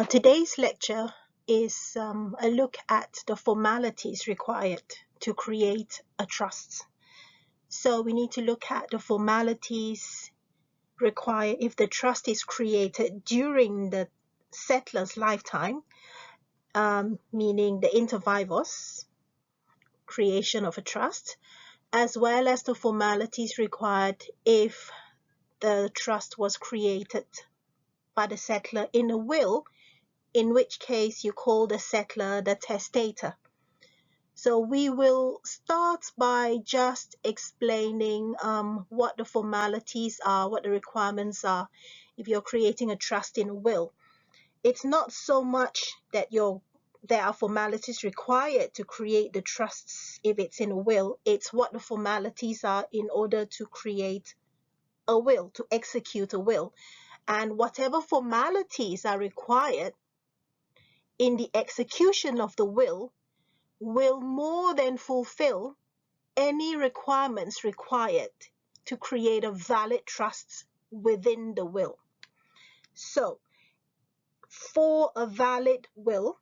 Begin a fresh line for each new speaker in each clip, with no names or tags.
Today's lecture is a look at the formalities required to create a trust. So we need to look at the formalities required if the trust is created during the settlor's lifetime, meaning the inter-vivos creation of a trust, as well as the formalities required if the trust was created by the settlor in a will, in which case you call the settlor the testator. So we will start by just explaining what the formalities are, what the requirements are if you're creating a trust in a will. It's not so much that there are formalities required to create the trusts if it's in a will. It's what the formalities are in order to create a will, to execute a will. And whatever formalities are required in the execution of the will more than fulfill any requirements required to create a valid trust within the will. So, for a valid will,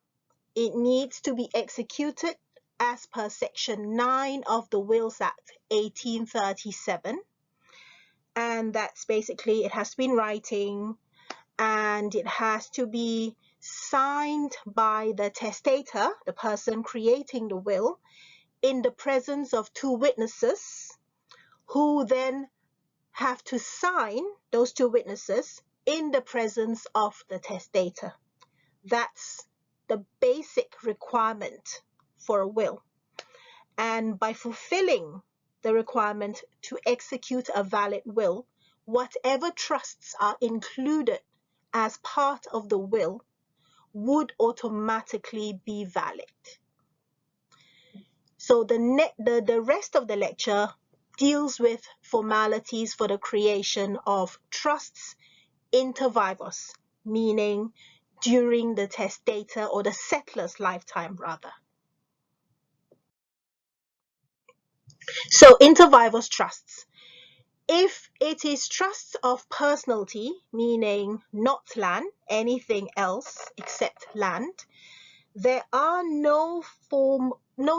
it needs to be executed as per Section 9 of the Wills Act 1837. And that's basically, it has to be in writing, and it has to be signed by the testator, the person creating the will, in the presence of two witnesses, who then have to sign, those two witnesses, in the presence of the testator. That's the basic requirement for a will. And by fulfilling the requirement to execute a valid will, whatever trusts are included as part of the will would automatically be valid. So the rest of the lecture deals with formalities for the creation of trusts inter-vivos, meaning during the testator or the settlor's lifetime rather. So inter-vivos trusts. If it is trusts of personalty, meaning not land, anything else except land, there are no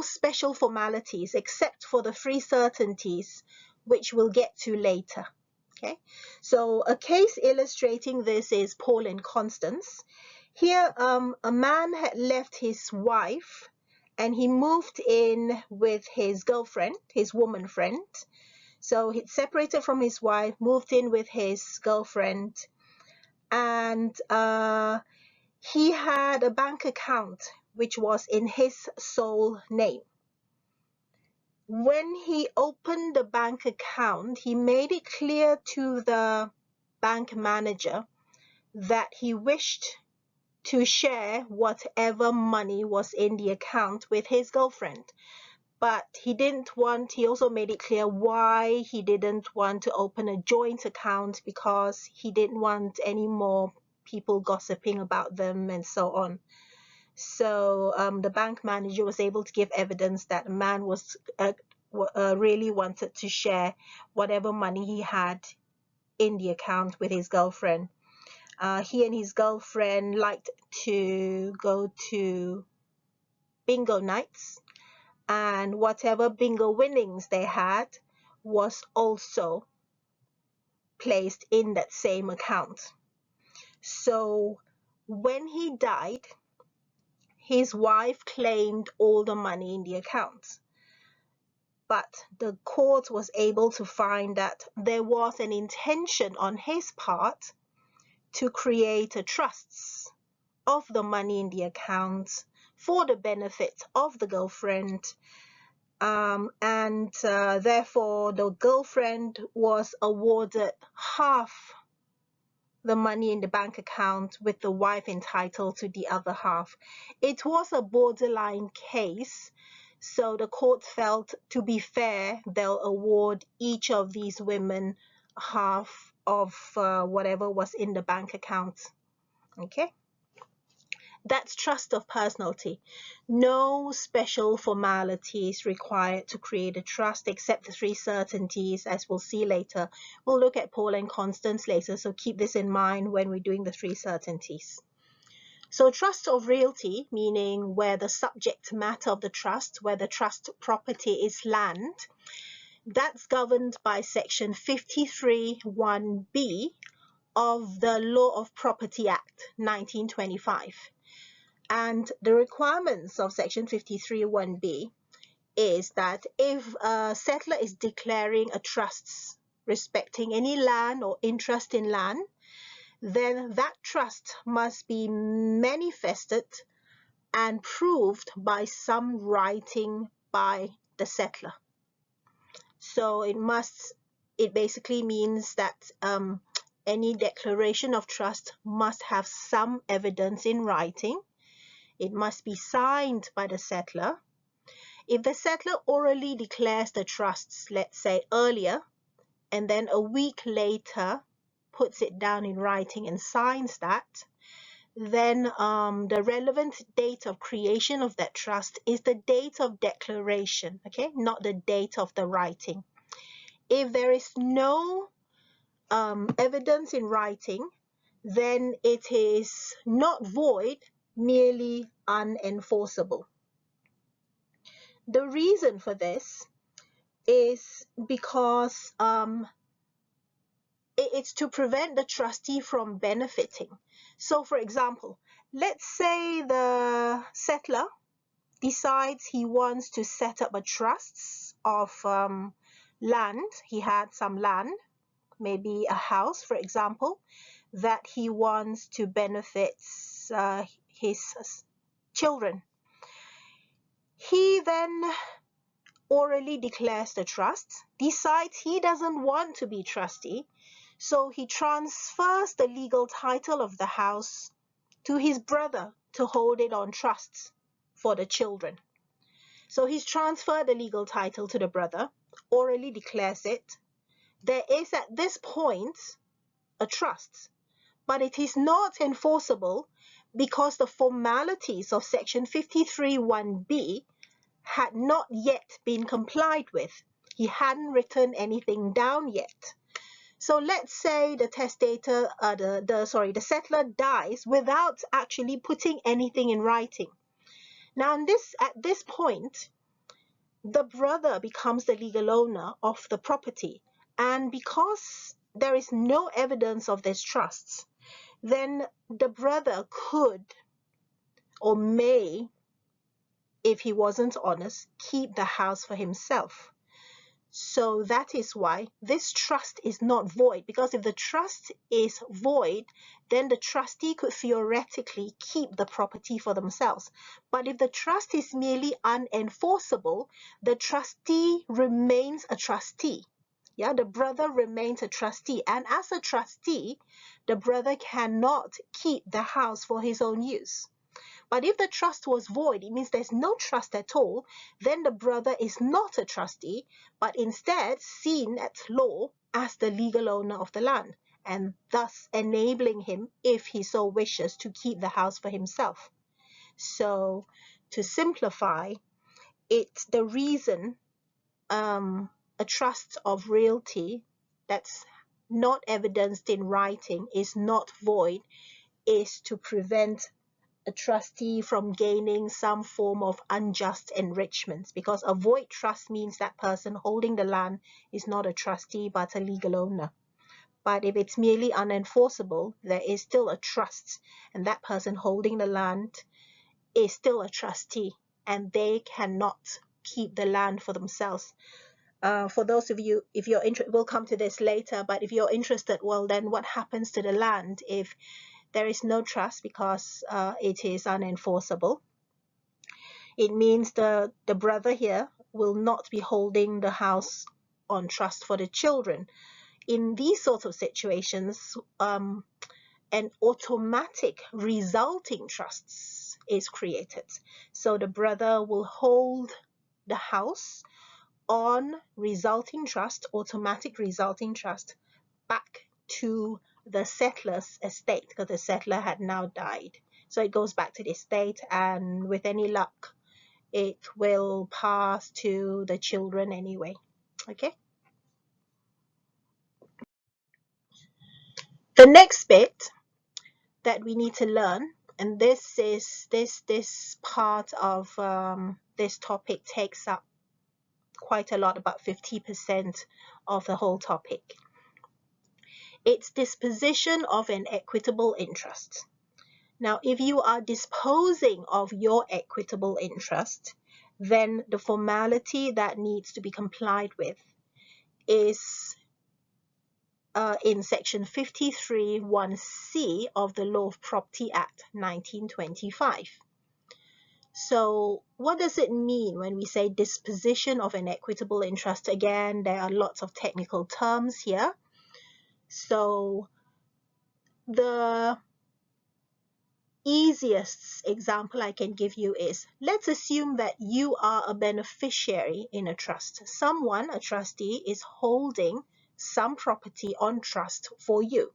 special formalities except for the three certainties, which we'll get to later. Okay, so a case illustrating this is Paul and Constance. Here, a man had left his wife and he moved in with his girlfriend, his woman friend. So he'd separated from his wife, moved in with his girlfriend, and he had a bank account which was in his sole name. When he opened the bank account, he made it clear to the bank manager that he wished to share whatever money was in the account with his girlfriend. But he also made it clear why he didn't want to open a joint account, because he didn't want any more people gossiping about them and so on. So the bank manager was able to give evidence that the man was really wanted to share whatever money he had in the account with his girlfriend. He and his girlfriend liked to go to bingo nights, and whatever bingo winnings they had was also placed in that same account. So when he died, his wife claimed all the money in the account. But the court was able to find that there was an intention on his part to create a trust of the money in the account for the benefit of the girlfriend, and therefore the girlfriend was awarded half the money in the bank account, with the wife entitled to the other half. It was a borderline case, so the court felt, to be fair, they'll award each of these women half of whatever was in the bank account. Okay? That's trust of personalty. No special formalities required to create a trust except the three certainties, as we'll see later. We'll look at Paul and Constance later, so keep this in mind when we're doing the three certainties. So trust of realty, meaning where the subject matter of the trust, where the trust property is land, that's governed by section 53(1)(b) of the Law of Property Act 1925. And the requirements of section 53(1)(b) is that if a settler is declaring a trust respecting any land or interest in land, then that trust must be manifested and proved by some writing by the settler. So it basically means that any declaration of trust must have some evidence in writing. It must be signed by the settler. If the settler orally declares the trusts, let's say earlier, and then a week later puts it down in writing and signs that, then the relevant date of creation of that trust is the date of declaration, okay, not the date of the writing. If there is no evidence in writing, then it is not void, merely unenforceable. The reason for this is because it's to prevent the trustee from benefiting. So for example, let's say the settler decides he wants to set up a trust of land. He had some land, maybe a house, for example, that he wants to benefit his children. He then orally declares the trust, decides he doesn't want to be trustee, so he transfers the legal title of the house to his brother to hold it on trust for the children. So he's transferred the legal title to the brother, orally declares it. There is at this point a trust, but it is not enforceable because the formalities of section 53(1)(b) had not yet been complied with. He hadn't written anything down yet. So let's say the testator, the settler dies without actually putting anything in writing. Now at this point, the brother becomes the legal owner of the property, and because there is no evidence of this trust, then the brother could or may, if he wasn't honest, keep the house for himself. So that is why this trust is not void, because if the trust is void, then the trustee could theoretically keep the property for themselves. But if the trust is merely unenforceable, the trustee remains a trustee. Yeah, the brother remains a trustee, and as a trustee, the brother cannot keep the house for his own use. But if the trust was void, it means there's no trust at all, then the brother is not a trustee, but instead seen at law as the legal owner of the land, and thus enabling him, if he so wishes, to keep the house for himself. So to simplify, it's the reason a trust of realty that's not evidenced in writing is not void is to prevent a trustee from gaining some form of unjust enrichment, because a void trust means that person holding the land is not a trustee but a legal owner. But if it's merely unenforceable, there is still a trust, and that person holding the land is still a trustee, and they cannot keep the land for themselves. For those of you, if you're interested, we'll come to this later, but if you're interested, well, then what happens to the land if there is no trust because it is unenforceable? It means the brother here will not be holding the house on trust for the children. In these sorts of situations, an automatic resulting trust is created. So the brother will hold the house on resulting trust, automatic resulting trust, back to the settler's estate, because the settler had now died. So it goes back to the estate, and with any luck, it will pass to the children anyway. Okay. The next bit that we need to learn And this part of this topic takes up quite a lot, about 50% of the whole topic. It's disposition of an equitable interest. Now, if you are disposing of your equitable interest, then the formality that needs to be complied with is in section 53(1)(c) of the Law of Property Act 1925. So what does it mean when we say disposition of an equitable interest? Again, there are lots of technical terms here. So the easiest example I can give you is, let's assume that you are a beneficiary in a trust. Someone, a trustee, is holding some property on trust for you.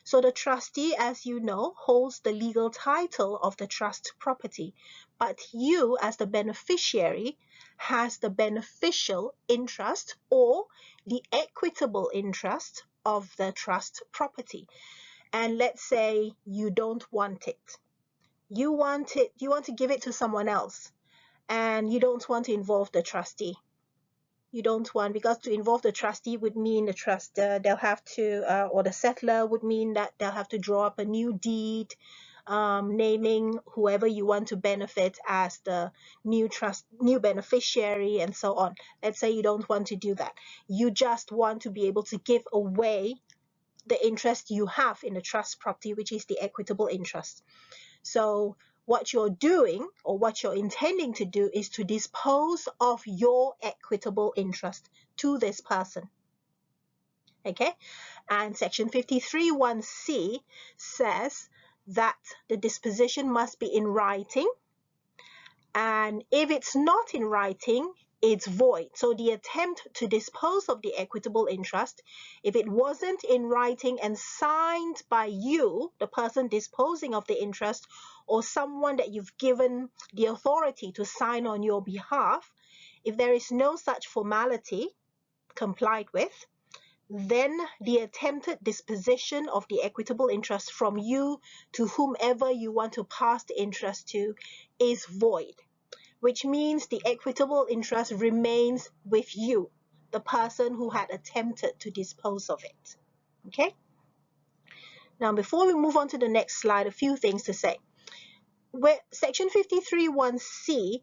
So the trustee, as you know, holds the legal title of the trust property, but you, as the beneficiary, has the beneficial interest or the equitable interest of the trust property. And let's say you don't want it. You want to give it to someone else, and you don't want to involve the trustee. You don't want, because to involve the trustee would mean the they'll have to, or the settlor would mean that they'll have to draw up a new deed, naming whoever you want to benefit as the new beneficiary, and so on. Let's say you don't want to do that. You just want to be able to give away the interest you have in the trust property, which is the equitable interest. So what you're doing, or what you're intending to do, is to dispose of your equitable interest to this person. Okay? And section 53(1)(c) says that the disposition must be in writing, and if it's not in writing, it's void. So the attempt to dispose of the equitable interest, if it wasn't in writing and signed by you, the person disposing of the interest, or someone that you've given the authority to sign on your behalf, if there is no such formality complied with, then the attempted disposition of the equitable interest from you to whomever you want to pass the interest to is void, which means the equitable interest remains with you, the person who had attempted to dispose of it. Okay? Now, before we move on to the next slide, a few things to say. Section 53(1)(c)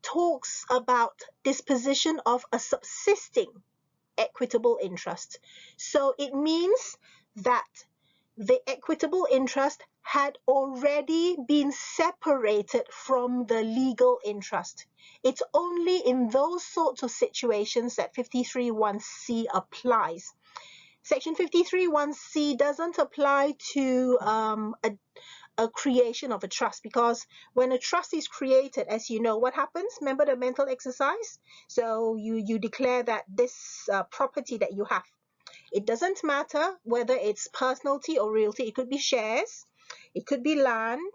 talks about disposition of a subsisting equitable interest. So it means that the equitable interest had already been separated from the legal interest. It's only in those sorts of situations that 53(1)(c) applies. Section 53(1)(c) doesn't apply to a creation of a trust, because when a trust is created, as you know, what happens? Remember the mental exercise? So you declare that this property that you have, it doesn't matter whether it's personalty or realty. It could be shares, it could be land,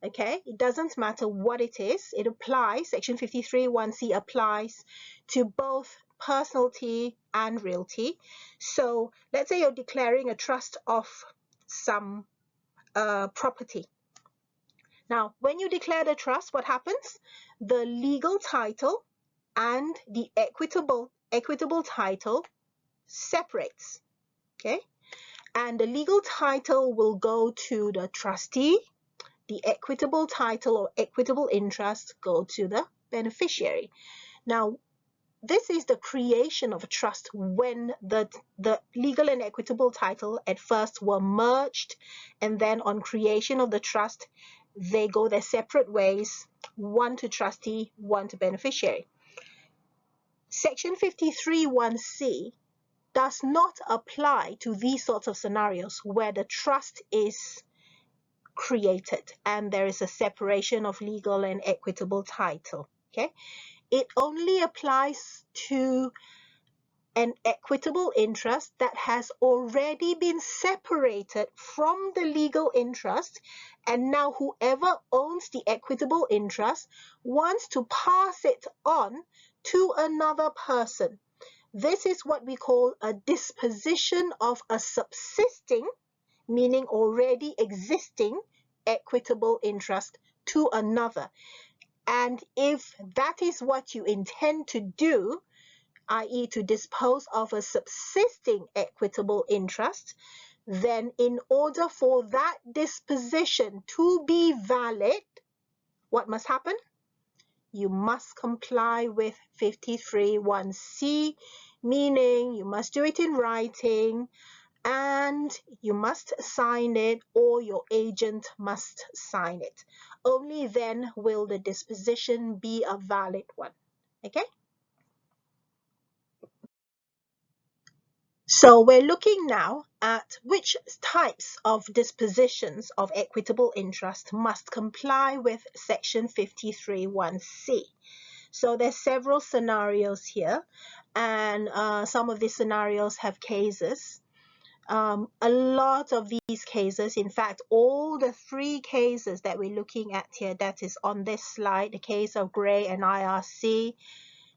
okay? It doesn't matter what it is. It applies, section 53(1)(c) applies to both personalty and realty. So let's say you're declaring a trust of some property. Now, when you declare the trust, what happens? The legal title and the equitable title separates. Okay, and the legal title will go to the trustee, the equitable title or equitable interest go to the beneficiary. Now, this is the creation of a trust when the legal and equitable title at first were merged, and then on creation of the trust, they go their separate ways, one to trustee, one to beneficiary. Section 53(1)(c) does not apply to these sorts of scenarios where the trust is created and there is a separation of legal and equitable title. Okay, it only applies to an equitable interest that has already been separated from the legal interest, and now whoever owns the equitable interest wants to pass it on to another person. This is what we call a disposition of a subsisting, meaning already existing, equitable interest to another. And if that is what you intend to do, i.e. to dispose of a subsisting equitable interest, then in order for that disposition to be valid, what must happen? You must comply with 53(1)(c), meaning you must do it in writing and you must sign it, or your agent must sign it. Only then will the disposition be a valid one. Okay? So we're looking now at which types of dispositions of equitable interest must comply with section 53(1)(c). So there's several scenarios here, and some of these scenarios have cases. A lot of these cases, in fact, all the 3 cases that we're looking at here, that is on this slide, the case of Gray and IRC,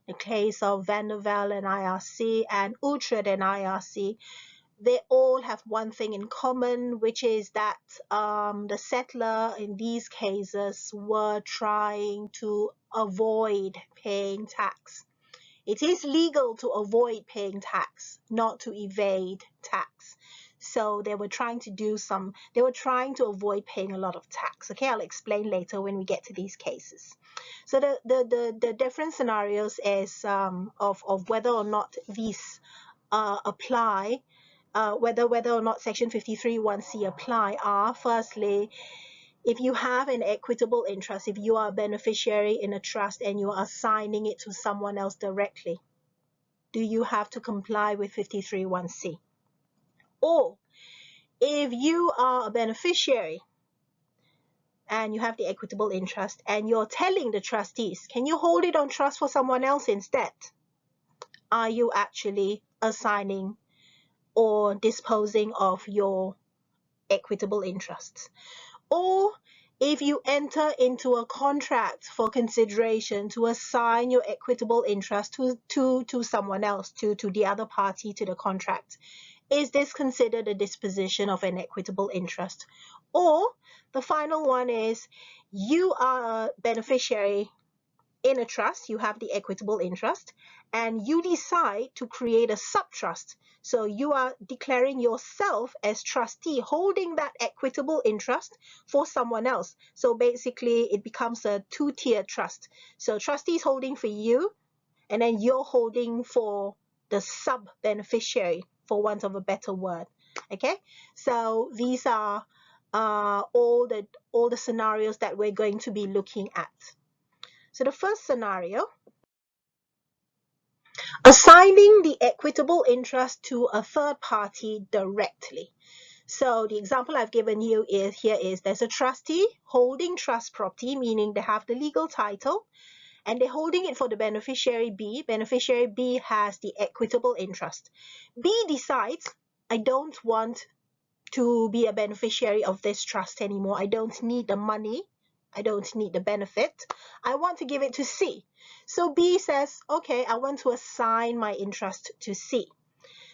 the case of Van der Velde and IRC, and Utrecht and IRC, they all have one thing in common, which is that the settlor in these cases were trying to avoid paying tax. It is legal to avoid paying tax, not to evade tax. So they were trying to avoid paying a lot of tax. Okay, I'll explain later when we get to these cases. So the different scenarios is of whether or not these apply, whether or not section 53(1)(c) apply are, firstly, if you have an equitable interest, if you are a beneficiary in a trust and you are assigning it to someone else directly, do you have to comply with 53(1)(c)? Or if you are a beneficiary and you have the equitable interest and you're telling the trustees, can you hold it on trust for someone else instead? Are you actually assigning or disposing of your equitable interests? Or if you enter into a contract for consideration to assign your equitable interest to someone else, to the other party to the contract, is this considered a disposition of an equitable interest? Or the final one is, you are a beneficiary in a trust, you have the equitable interest, and you decide to create a subtrust. So you are declaring yourself as trustee, holding that equitable interest for someone else. So basically it becomes a 2-tier trust. So trustees holding for you, and then you're holding for the sub-beneficiary, for want of a better word. Okay, so these are all the scenarios that we're going to be looking at. So the first scenario, assigning the equitable interest to a third party directly. So the example I've given you is there's a trustee holding trust property, meaning they have the legal title, and they're holding it for the beneficiary B. Beneficiary B has the equitable interest. B decides, I don't want to be a beneficiary of this trust anymore. I don't need the money. I don't need the benefit. I want to give it to C. So B says, okay, I want to assign my interest to C.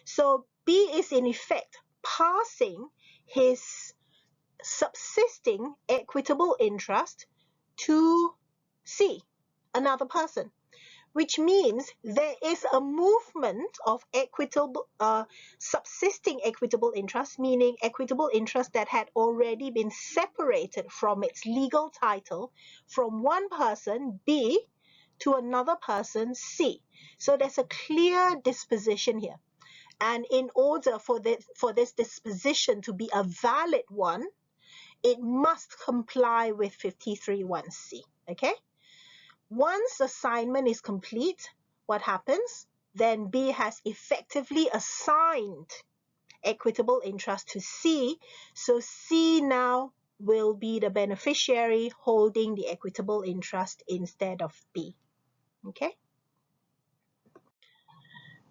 So B is in effect passing his subsisting equitable interest to C, another person, which means there is a movement of equitable, subsisting equitable interest, meaning equitable interest that had already been separated from its legal title from one person, B, to another person, C. So there's a clear disposition here. And in order for this disposition to be a valid one, it must comply with 53(1)(c). Okay? Once assignment is complete, what happens? Then B has effectively assigned equitable interest to C. So C now will be the beneficiary holding the equitable interest instead of B. Okay?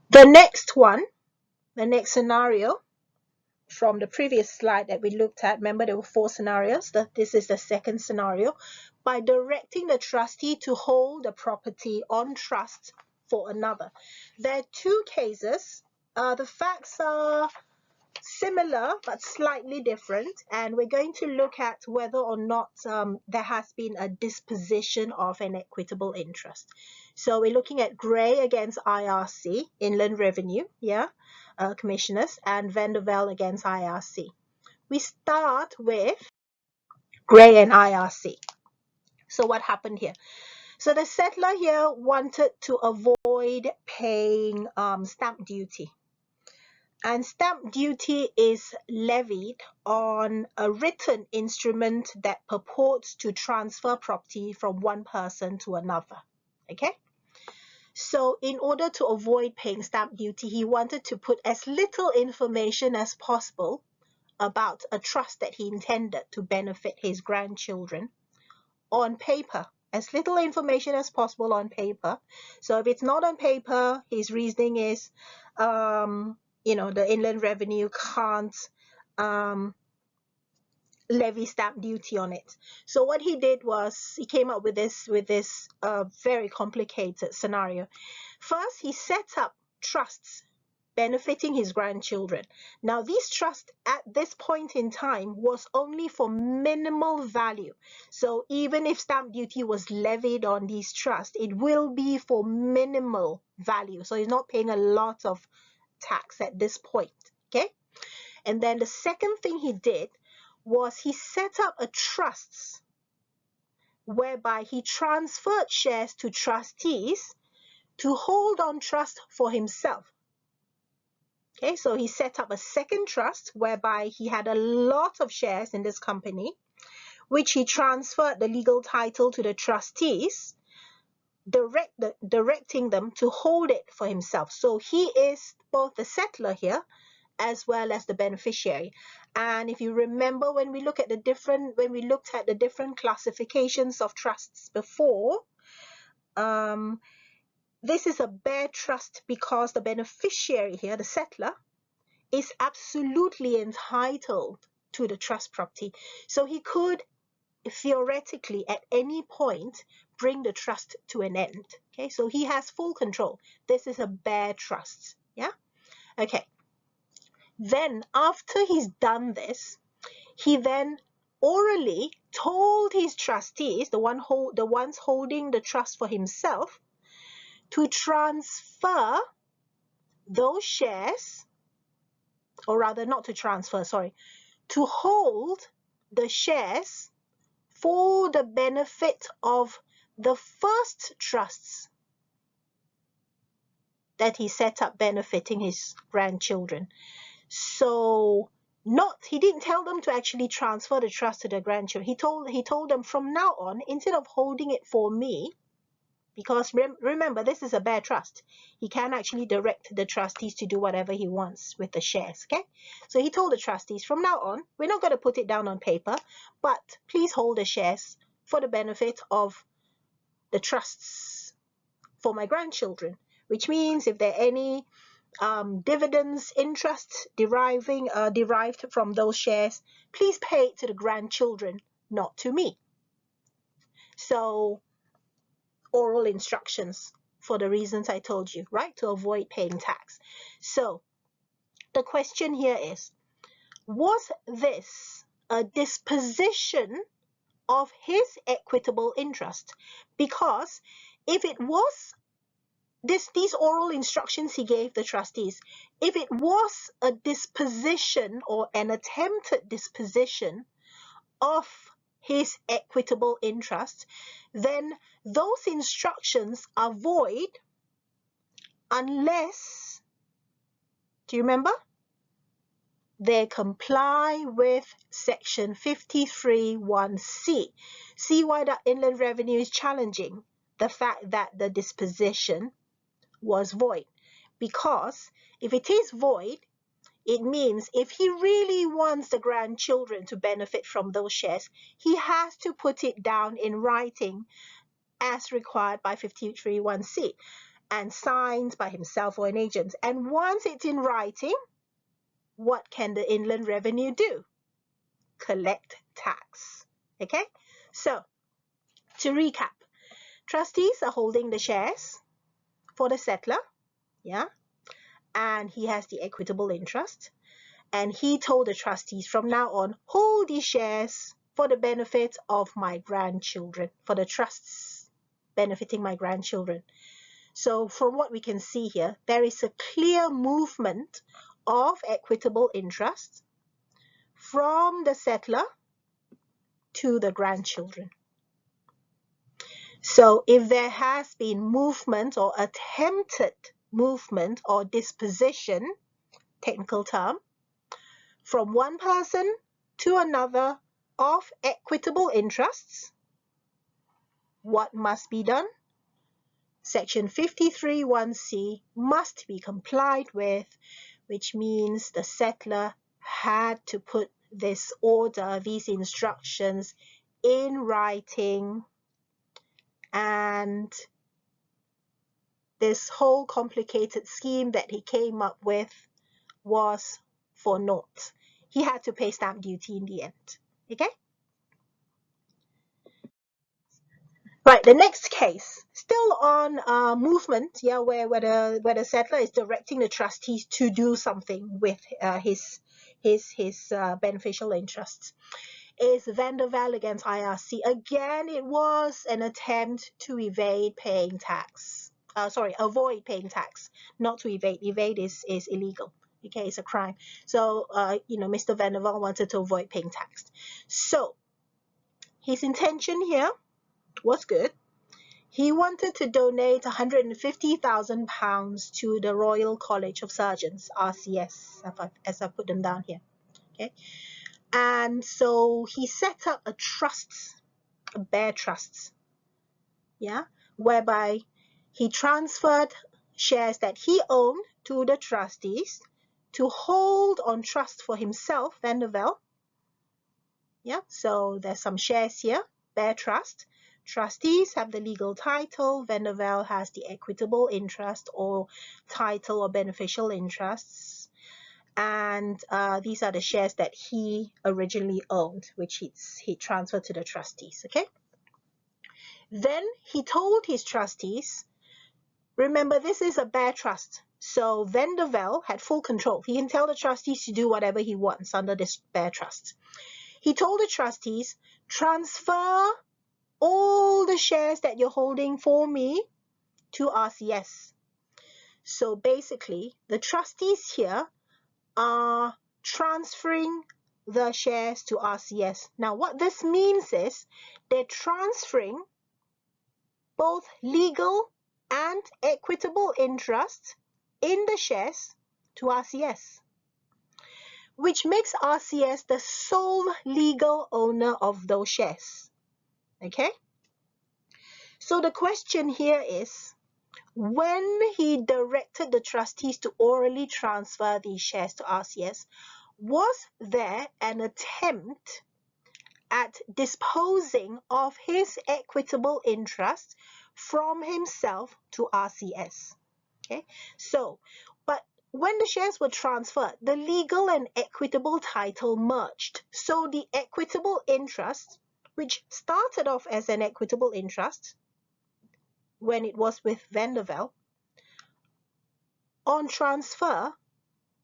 The next scenario from the previous slide that we looked at, remember there were 4 scenarios. This is the second scenario. By directing the trustee to hold the property on trust for another. There are 2 cases. The facts are similar but slightly different, and we're going to look at whether or not there has been a disposition of an equitable interest. So we're looking at Gray against IRC, Inland Revenue, Commissioners, and Vandervelde against IRC. We start with Gray and IRC. So what happened here? So the settlor here wanted to avoid paying stamp duty. And stamp duty is levied on a written instrument that purports to transfer property from one person to another. Okay? So in order to avoid paying stamp duty, he wanted to put as little information as possible about a trust that he intended to benefit his grandchildren on paper. As little information as possible on paper. So if it's not on paper, his reasoning is, the Inland Revenue can't levy stamp duty on it. So what he did was he came up with this very complicated scenario. First, he set up trusts benefiting his grandchildren. Now, these trusts at this point in time was only for minimal value. So even if stamp duty was levied on these trusts, it will be for minimal value. So he's not paying a lot of tax at this point. Okay. And then the second thing he did was he set up a trust whereby he transferred shares to trustees to hold on trust for himself. Okay, so he set up a second trust whereby he had a lot of shares in this company, which he transferred the legal title to the trustees, directing them to hold it for himself. So he is both the settlor here as well as the beneficiary. And if you remember, when we looked at the different classifications of trusts before, this is a bare trust because the beneficiary here, the settlor, is absolutely entitled to the trust property. So he could theoretically at any point bring the trust to an end. Okay, so he has full control. This is a bare trust. Yeah. Okay. Then after he's done this, he then orally told his trustees, the ones holding the trust for himself, to transfer those shares, or rather not to transfer, sorry, to hold the shares for the benefit of the first trusts that he set up benefiting his grandchildren. So he didn't tell them to actually transfer the trust to their grandchildren. He told them from now on, instead of holding it for me, because remember, this is a bare trust. He can actually direct the trustees to do whatever he wants with the shares, okay? So he told the trustees, from now on, we're not going to put it down on paper, but please hold the shares for the benefit of the trusts for my grandchildren, which means if there are any dividends, interest derived from those shares, please pay it to the grandchildren, not to me. So oral instructions for the reasons I told you, right? To avoid paying tax. So the question here is, was this a disposition of his equitable interest? Because if it was these oral instructions he gave the trustees, if it was a disposition or an attempted disposition of his equitable interest, then those instructions are void unless, do you remember? They comply with section 53(1)(c). See why the Inland Revenue is challenging the fact that the disposition was void. Because if it is void, it means if he really wants the grandchildren to benefit from those shares, he has to put it down in writing as required by 53(1)(c) and signed by himself or an agent. And once it's in writing, what can the Inland Revenue do? Collect tax. Okay? So, to recap, trustees are holding the shares for the settlor, yeah? And he has the equitable interest. And he told the trustees, from now on, hold these shares for the benefit of my grandchildren, for the trusts benefiting my grandchildren. So from what we can see here, there is a clear movement of equitable interest from the settlor to the grandchildren. So if there has been movement or attempted movement or disposition, technical term, from one person to another of equitable interests, what must be done? Section 53(1)(c) must be complied with, which means the settlor had to put this order, these instructions in writing, and this whole complicated scheme that he came up with was for naught. He had to pay stamp duty in the end. Okay? Right, the next case, still on movement, yeah, where the settlor is directing the trustees to do something with his beneficial interests, is Vandervelde against IRC. Again, it was an attempt to evade paying tax. Avoid paying tax, not to evade. Evade is illegal. Okay, it's a crime. So, Mr. Vandervelde wanted to avoid paying tax. So, his intention here was good. He wanted to donate £150,000 to the Royal College of Surgeons, RCS, as I put them down here. Okay, and so he set up a trust, a bare trust, yeah, whereby he transferred shares that he owned to the trustees to hold on trust for himself, Vandervelde. Yeah, so there's some shares here, bare trust. Trustees have the legal title. Vandervelde has the equitable interest or title or beneficial interests. And these are the shares that he originally owned, which he transferred to the trustees. Okay. Then he told his trustees, remember, this is a bare trust. So Vandervelde had full control. He can tell the trustees to do whatever he wants under this bare trust. He told the trustees, transfer all the shares that you're holding for me to RCS. So basically, the trustees here are transferring the shares to RCS. Now, what this means is they're transferring both legal and equitable interest in the shares to RCS, which makes RCS the sole legal owner of those shares. Okay? So the question here is, when he directed the trustees to orally transfer these shares to RCS, was there an attempt at disposing of his equitable interest from himself to RCS? Okay, so, but when the shares were transferred, the legal and equitable title merged. So the equitable interest, which started off as an equitable interest when it was with Vandervelde, on transfer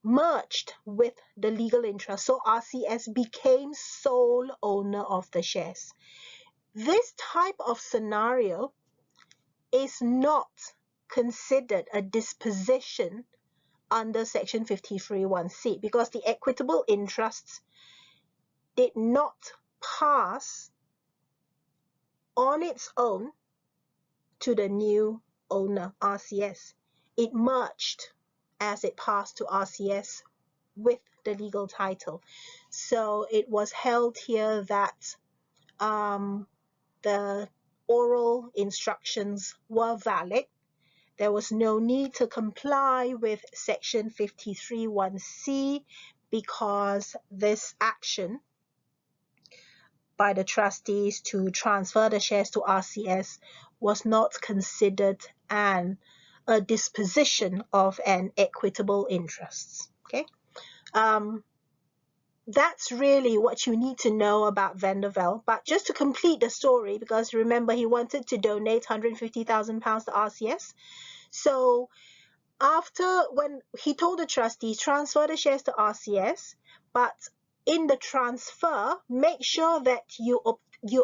merged with the legal interest. So RCS became sole owner of the shares. This type of scenario is not considered a disposition under Section 53(1)(c) because the equitable interests did not pass on its own to the new owner, RCS. It merged as it passed to RCS with the legal title. So it was held here that the oral instructions were valid. There was no need to comply with Section 53(1)(c) because this action by the trustees to transfer the shares to RCS was not considered a disposition of an equitable interest. Okay, that's really what you need to know about Vandervelde. But just to complete the story, because remember he wanted to donate £150,000 to RCS, so After, when he told the trustees, transfer the shares to RCS, but in the transfer, make sure that you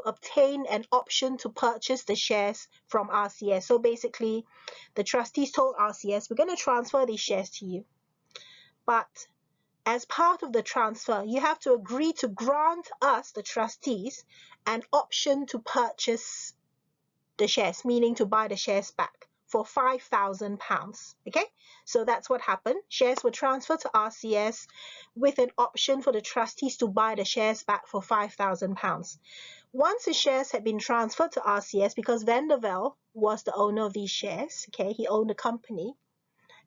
obtain an option to purchase the shares from RCS. So basically, the trustees told RCS, we're going to transfer these shares to you, but as part of the transfer, you have to agree to grant us, the trustees, an option to purchase the shares, meaning to buy the shares back for £5,000. Okay, so that's what happened. Shares were transferred to RCS with an option for the trustees to buy the shares back for £5,000. Once the shares had been transferred to RCS, because Vandervelde was the owner of these shares, okay, he owned the company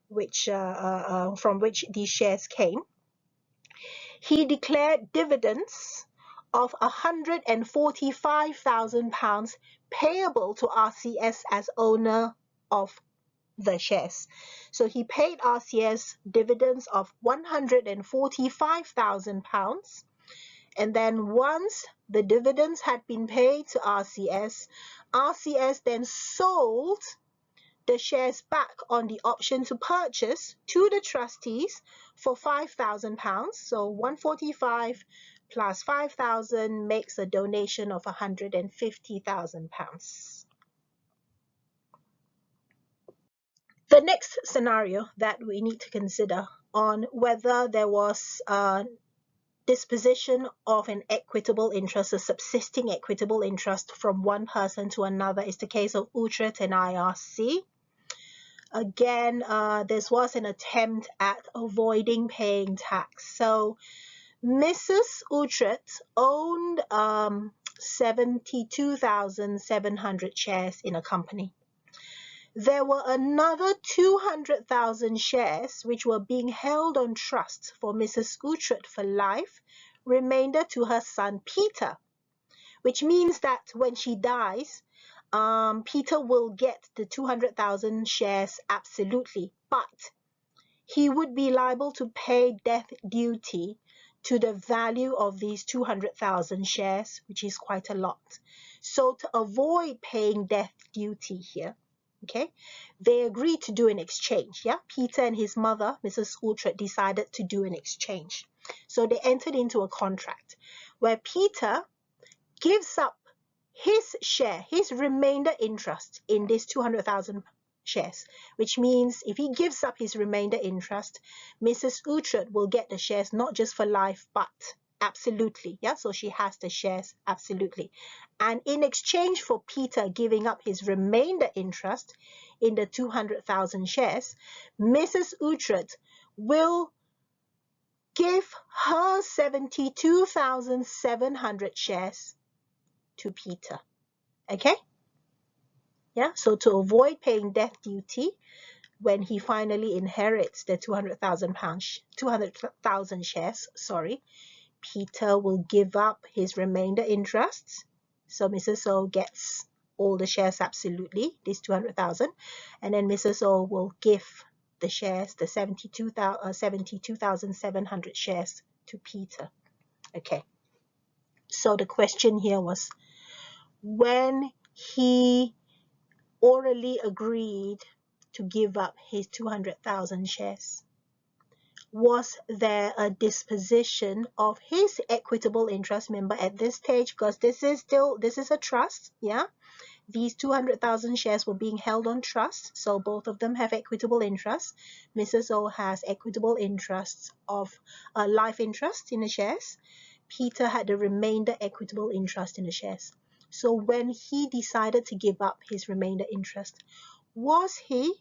which from which these shares came, he declared dividends of £145,000 payable to RCS as owner of the shares. So he paid RCS dividends of £145,000, and then once the dividends had been paid to RCS, RCS then sold the shares back on the option to purchase to the trustees for £5,000. So 145 plus 5,000 makes a donation of £150,000. The next scenario that we need to consider on whether there was a disposition of an equitable interest, a subsisting equitable interest from one person to another, is the case of Utrecht and IRC. Again, this was an attempt at avoiding paying tax. So Mrs. Utrecht owned 72,700 shares in a company. There were another 200,000 shares which were being held on trust for Mrs. Utrecht for life, remainder to her son Peter, which means that when she dies, Peter will get the 200,000 shares absolutely, but he would be liable to pay death duty to the value of these 200,000 shares, which is quite a lot. So to avoid paying death duty here, okay, they agreed to do an exchange. Yeah, Peter and his mother, Mrs. Utrecht, decided to do an exchange. So they entered into a contract where Peter gives up his share, his remainder interest in this 200,000 shares, which means if he gives up his remainder interest, Mrs. Utrecht will get the shares not just for life, but absolutely. Yeah, so she has the shares absolutely. And in exchange for Peter giving up his remainder interest in the 200,000 shares, Mrs. Utrecht will give her 72,700 shares to Peter. Okay? Yeah, so to avoid paying death duty when he finally inherits the 200,000 shares, Peter will give up his remainder interests. So Mrs. O gets all the shares absolutely, this 200,000, and then Mrs. O will give the shares, the 72,700 shares to Peter. Okay. So the question here was, when he orally agreed to give up his 200,000 shares, was there a disposition of his equitable interest? Remember, at this stage, because this is a trust, yeah, these 200,000 shares were being held on trust, so both of them have equitable interest. Mrs. O has equitable interests of life interest in the shares. Peter had the remainder equitable interest in the shares. So when he decided to give up his remainder interest, was he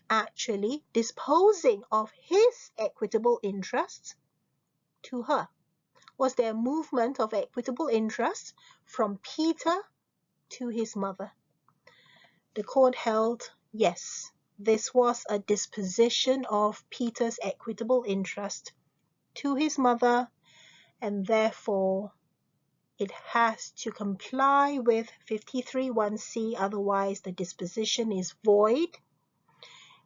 actually disposing of his equitable interests to her? Was there a movement of equitable interest from Peter to his mother? The court held, yes, this was a disposition of Peter's equitable interest to his mother, and therefore it has to comply with 53(1)(c), otherwise the disposition is void,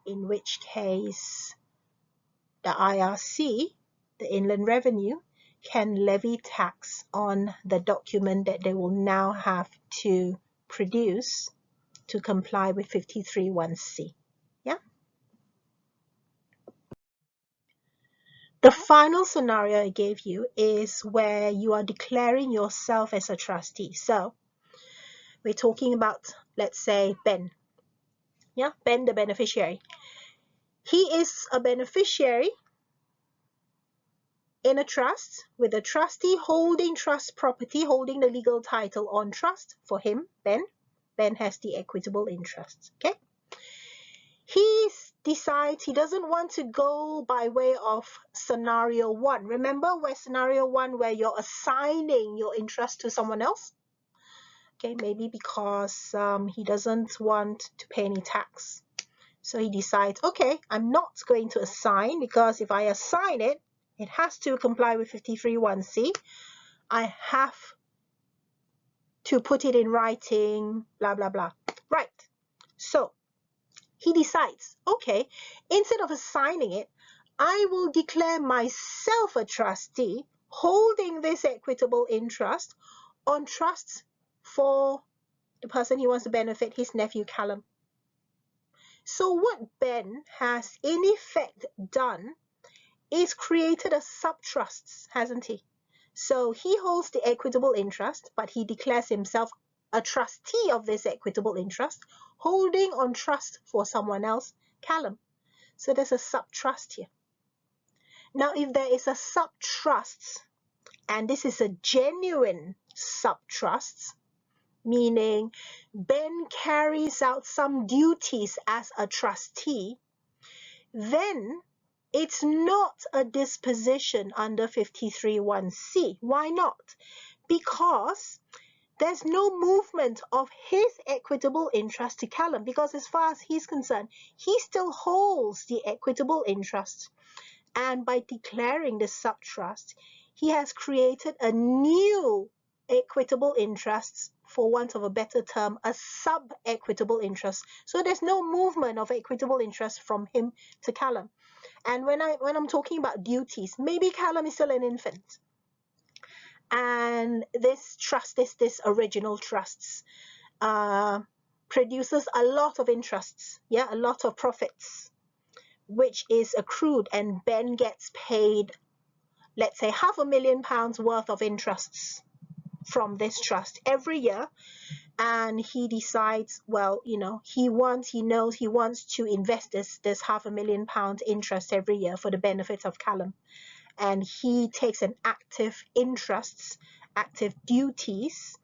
in which case the IRC, the Inland Revenue, can levy tax on the document that they will now have to produce to comply with 53(1)(c). Yeah? The final scenario I gave you is where you are declaring yourself as a trustee. So we're talking about, let's say, Ben. Yeah, Ben, the beneficiary. He is a beneficiary in a trust with a trustee holding trust property, holding the legal title on trust for him, Ben. Ben has the equitable interest. Okay. He decides he doesn't want to go by way of scenario one. Remember where scenario one, where you're assigning your interest to someone else? Okay, maybe because he doesn't want to pay any tax. So he decides, okay, I'm not going to assign, because if I assign it, it has to comply with 53(1)(c). I have to put it in writing, blah, blah, blah. Right. So he decides, okay, instead of assigning it, I will declare myself a trustee holding this equitable interest on trusts for the person he wants to benefit, his nephew Callum. So what Ben has in effect done is created a sub-trust, hasn't he? So he holds the equitable interest, but he declares himself a trustee of this equitable interest, holding on trust for someone else, Callum. So there's a sub-trust here. Now, if there is a sub-trust, and this is a genuine sub-trust, meaning Ben carries out some duties as a trustee, then it's not a disposition under 53(1)(c). Why not? Because there's no movement of his equitable interest to Callum, because as far as he's concerned, he still holds the equitable interest. And by declaring the sub-trust, he has created a new equitable interest, for want of a better term, a sub-equitable interest. So there's no movement of equitable interest from him to Callum. And when I'm talking about duties, maybe Callum is still an infant, and this trust, this original trusts, produces a lot of interests, yeah, a lot of profits, which is accrued, and Ben gets paid, let's say, £500,000 worth of interests from this trust every year. And he decides, well, he knows he wants to invest this £500,000 interest every year for the benefit of Callum. And he takes an active duties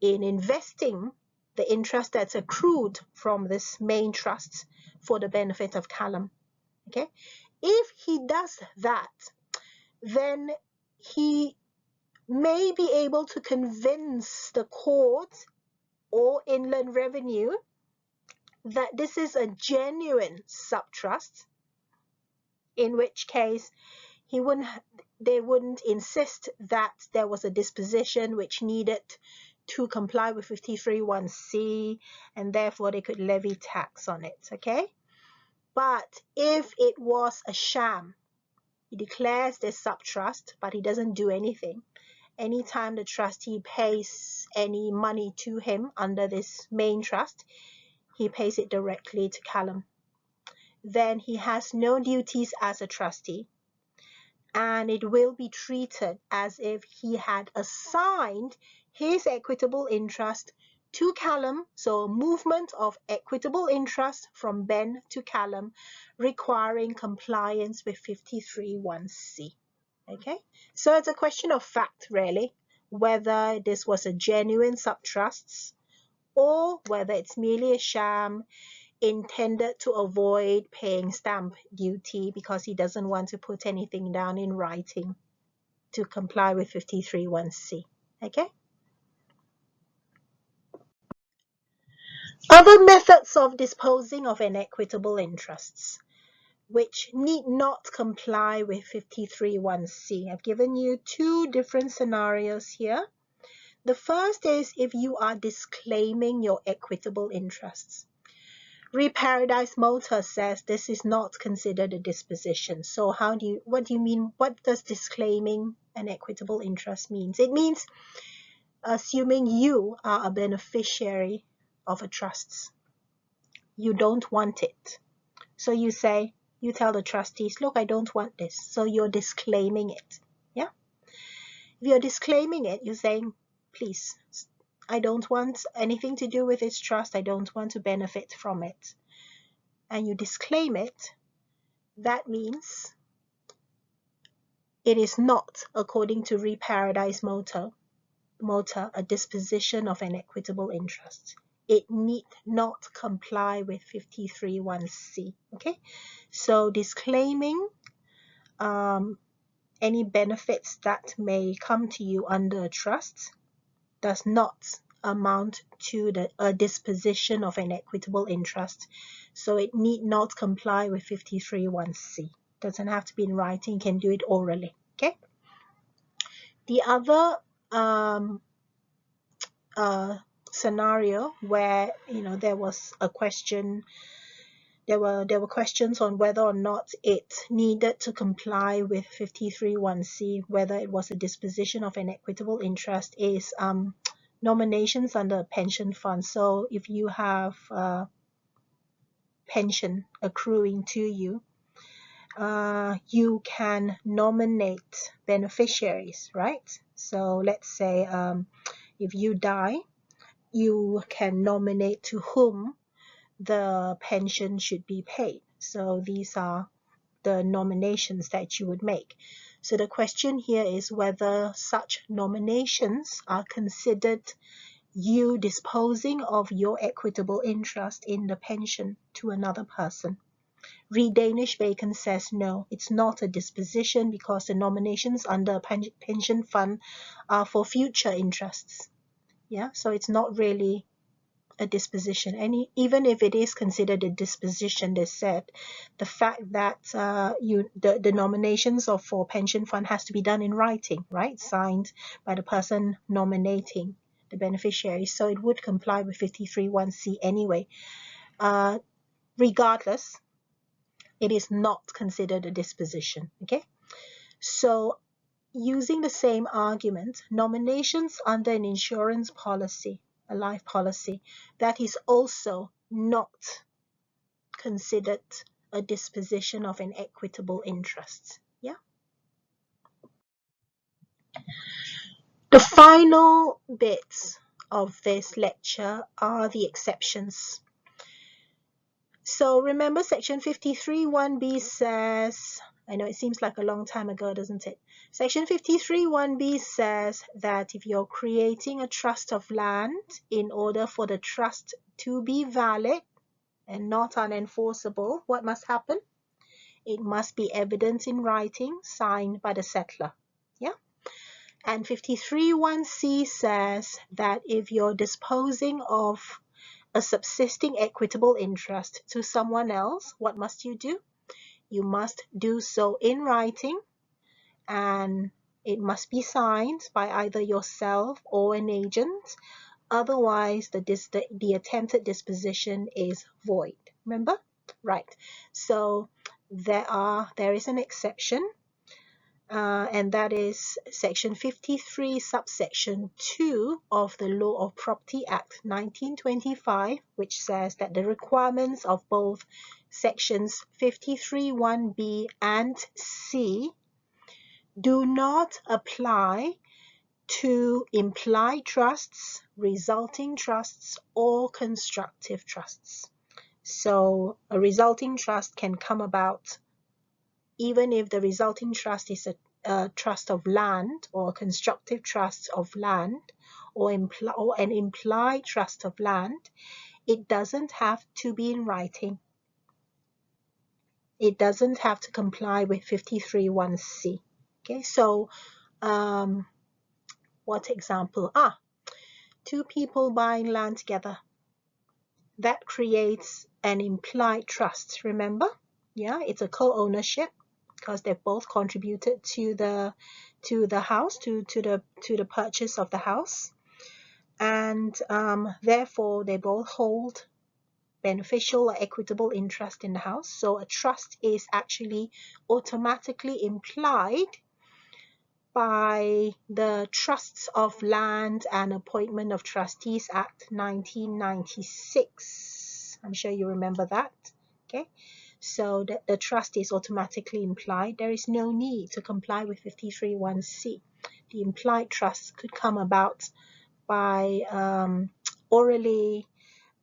in investing the interest that's accrued from this main trust for the benefit of Callum. Okay, if he does that, then he may be able to convince the court or Inland Revenue that this is a genuine sub-trust, in which case they wouldn't insist that there was a disposition which needed to comply with 53(1)(c), and therefore they could levy tax on it. Okay, but if it was a sham, he declares this sub-trust, but he doesn't do anything. Anytime the trustee pays any money to him under this main trust, he pays it directly to Callum. Then he has no duties as a trustee, and it will be treated as if he had assigned his equitable interest to Callum. So a movement of equitable interest from Ben to Callum, requiring compliance with 53(1)(c). Okay, so it's a question of fact, really, whether this was a genuine sub-trust or whether it's merely a sham intended to avoid paying stamp duty because he doesn't want to put anything down in writing to comply with 53(1)(c). Okay. Other methods of disposing of inequitable interests which need not comply with 53(1)(c). I've given you two different scenarios here. The first is if you are disclaiming your equitable interests. Paradise Motor says this is not considered a disposition. So what do you mean? What does disclaiming an equitable interest means? It means assuming you are a beneficiary of a trust. You don't want it. So you say, You tell the trustees, look, I don't want this. So you're disclaiming it. Yeah. If you're disclaiming it, you're saying, please, I don't want anything to do with this trust. I don't want to benefit from it. And you disclaim it, that means it is not, according to Re-Paradise Motor, a disposition of an equitable interest. It need not comply with 53(1)(c). Okay, so disclaiming any benefits that may come to you under a trust does not amount to a disposition of an equitable interest. So it need not comply with 53(1)(c). Doesn't have to be in writing, you can do it orally. Okay. The other scenario where there was a question, there were questions on whether or not it needed to comply with 53(1)(c), whether it was a disposition of an equitable interest, is nominations under a pension fund. So if you have pension accruing to you, you can nominate beneficiaries, right? So let's say if you die, you can nominate to whom the pension should be paid. So these are the nominations that you would make. So the question here is whether such nominations are considered you disposing of your equitable interest in the pension to another person. Danish Bacon says no, it's not a disposition because the nominations under a pension fund are for future interests. Yeah, so it's not really a disposition. Even if it is considered a disposition, they said the fact that the nominations for pension fund has to be done in writing, right? Signed by the person nominating the beneficiary. So it would comply with 53(1)(c) anyway. Regardless, it is not considered a disposition. Okay, so using the same argument, nominations under an insurance policy, a life policy, that is also not considered a disposition of an equitable interest. Yeah. The final bits of this lecture are the exceptions. So remember section 53(1)(b) says, I know it seems like a long time ago, doesn't it? Section 53(1)(b) says that if you're creating a trust of land, in order for the trust to be valid and not unenforceable, what must happen? It must be evident in writing, signed by the settlor. Yeah. And 53(1)(c) says that if you're disposing of a subsisting equitable interest to someone else, what must you do? You must do so in writing, and it must be signed by either yourself or an agent. Otherwise, the attempted disposition is void. Remember? Right. So there is an exception, and that is section 53 subsection 2 of the Law of Property Act 1925, which says that the requirements of both sections 53(1)(b) and (c) do not apply to implied trusts, resulting trusts, or constructive trusts. So a resulting trust can come about even if the resulting trust is a trust of land, or a constructive trust of land, or an implied trust of land. It doesn't have to be in writing. It doesn't have to comply with 53(1)(c). Okay, so what example? Two people buying land together. That creates an implied trust, remember? Yeah, it's a co-ownership because they've both contributed to the house, to the purchase of the house, and therefore they both hold beneficial or equitable interest in the house. So a trust is actually automatically implied by the Trusts of Land and Appointment of Trustees Act 1996. I'm sure you remember that. Okay, so that the trust is automatically implied. There is no need to comply with 53(1)(c). The implied trust could come about by orally,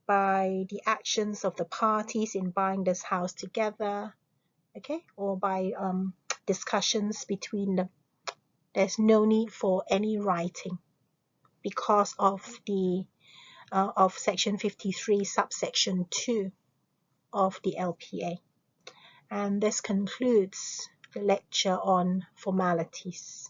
by the actions of the parties in buying this house together, okay, or by discussions between them. There's no need for any writing because of the of section 53 subsection 2 of the LPA. And this concludes the lecture on formalities.